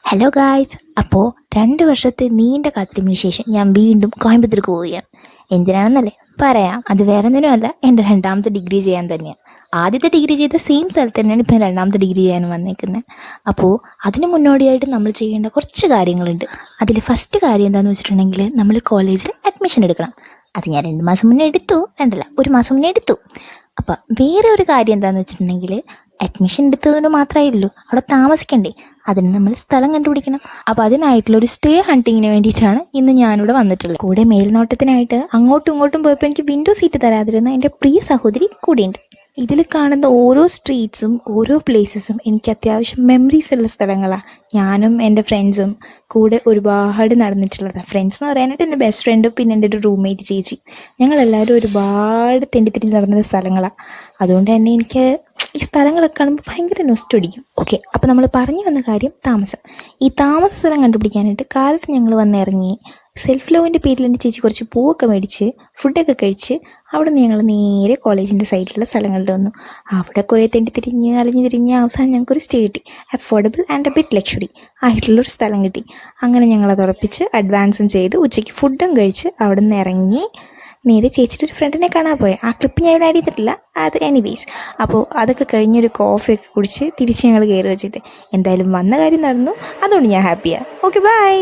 Hello guys, അപ്പോൾ 2 വർഷത്തെ നീണ്ട കാത്തിരിപ്പിന് ശേഷം ഞാൻ വീണ്ടും കോയമ്പത്തൂർക്ക് പോവുകയാണ്. എന്തിനാണെന്നല്ലേ പറയാം. അത് വേറെ ഒന്നിനുമല്ല, എൻ്റെ 2ാമത്തെ ഡിഗ്രി ചെയ്യാൻ തന്നെയാണ്. ആദ്യത്തെ ഡിഗ്രി ചെയ്ത സെയിം സ്ഥലത്ത് തന്നെയാണ് ഇപ്പം 2ാമത്തെ ഡിഗ്രി ചെയ്യാൻ വന്നേക്കുന്നത്. അപ്പോൾ അതിന് മുന്നോടിയായിട്ട് നമ്മൾ ചെയ്യേണ്ട കുറച്ച് കാര്യങ്ങളുണ്ട്. അതിൽ ഫസ്റ്റ് കാര്യം എന്താണെന്ന് വെച്ചിട്ടുണ്ടെങ്കിൽ നമ്മൾ കോളേജിൽ അഡ്മിഷൻ എടുക്കണം. അത് ഞാൻ 2 മാസം മുന്നേ എടുത്തു, 1 മാസം മുന്നേ എടുത്തു. അപ്പം വേറെ ഒരു കാര്യം എന്താണെന്ന് വെച്ചിട്ടുണ്ടെങ്കിൽ അഡ്മിഷൻ എടുത്തതുകൊണ്ട് മാത്രമേ ഉള്ളൂ, അവിടെ താമസിക്കണ്ടേ, അതിന് നമ്മൾ സ്ഥലം കണ്ടുപിടിക്കണം. അപ്പോൾ അതിനായിട്ടുള്ള ഒരു സ്റ്റേ ഹണ്ടിങ്ങിന് വേണ്ടിയിട്ടാണ് ഇന്ന് ഞാനിവിടെ വന്നിട്ടുള്ളത്. കൂടെ മേൽനോട്ടത്തിനായിട്ട് അങ്ങോട്ടും ഇങ്ങോട്ടും പോയപ്പോൾ എനിക്ക് വിൻഡോ സീറ്റ് തരാതിരുന്ന എൻ്റെ പ്രിയ സഹോദരി കൂടെയുണ്ട്. ഇതിൽ കാണുന്ന ഓരോ സ്ട്രീറ്റ്സും ഓരോ പ്ലേസസും എനിക്ക് അത്യാവശ്യം മെമ്മറീസ് ഉള്ള സ്ഥലങ്ങളാണ്. ഞാനും എൻ്റെ ഫ്രണ്ട്സും കൂടെ ഒരുപാട് നടന്നിട്ടുള്ളതാണ്. ഫ്രണ്ട്സ് എന്ന് പറയാനായിട്ട് എൻ്റെ ബെസ്റ്റ് ഫ്രണ്ടും പിന്നെ എൻ്റെ ഒരു റൂംമേറ്റ് ചേച്ചി, ഞങ്ങളെല്ലാവരും ഒരുപാട് തെണ്ടിത്തിരിഞ്ഞ് നടന്ന സ്ഥലങ്ങളാണ്. അതുകൊണ്ട് തന്നെ എനിക്ക് ഈ സ്ഥലങ്ങളൊക്കെ കാണുമ്പോൾ ഭയങ്കര നൊസ്റ്റടിക്കും. ഓക്കെ, അപ്പോൾ നമ്മൾ പറഞ്ഞു വന്ന കാര്യം താമസം. ഈ താമസ സ്ഥലം കണ്ടുപിടിക്കാനായിട്ട് കാലത്ത് ഞങ്ങൾ വന്നിറങ്ങി. സെൽഫ് ലവിൻ്റെ പേരിൽ എൻ്റെ ചേച്ചി കുറച്ച് പൂവൊക്കെ മേടിച്ച് ഫുഡൊക്കെ കഴിച്ച് അവിടെ നിന്ന് ഞങ്ങൾ നേരെ കോളേജിൻ്റെ സൈഡിലുള്ള സ്ഥലങ്ങളിൽ വന്നു. അവിടെ കുറേ തെണ്ടിത്തിരിഞ്ഞ് അലഞ്ഞു തിരിഞ്ഞ് അവസാനം ഞങ്ങൾക്കൊരു സ്റ്റേ കിട്ടി. Affordable and A bit luxury ആയിട്ടുള്ളൊരു സ്ഥലം കിട്ടി. അങ്ങനെ ഞങ്ങളത് ഉറപ്പിച്ച് അഡ്വാൻസും ചെയ്ത് ഉച്ചയ്ക്ക് ഫുഡും കഴിച്ച് അവിടെ നിന്ന് ഇറങ്ങി നേരെ ചേച്ചിയുടെ ഒരു ഫ്രണ്ടിനെ കാണാൻ പോയി. ആ ക്ലിപ്പ് ഞാൻ ഇവിടെ ആഡ് ചെയ്തിട്ടില്ല, അത് എനിവേസ്. അപ്പോൾ അതൊക്കെ കഴിഞ്ഞൊരു കോഫിയൊക്കെ കുടിച്ച് തിരിച്ച് ഞങ്ങൾ കയറി വെച്ചിട്ട് എന്തായാലും വന്ന കാര്യം നടന്നു. അതുകൊണ്ട് ഞാൻ ഹാപ്പിയാണ്. Okay, by.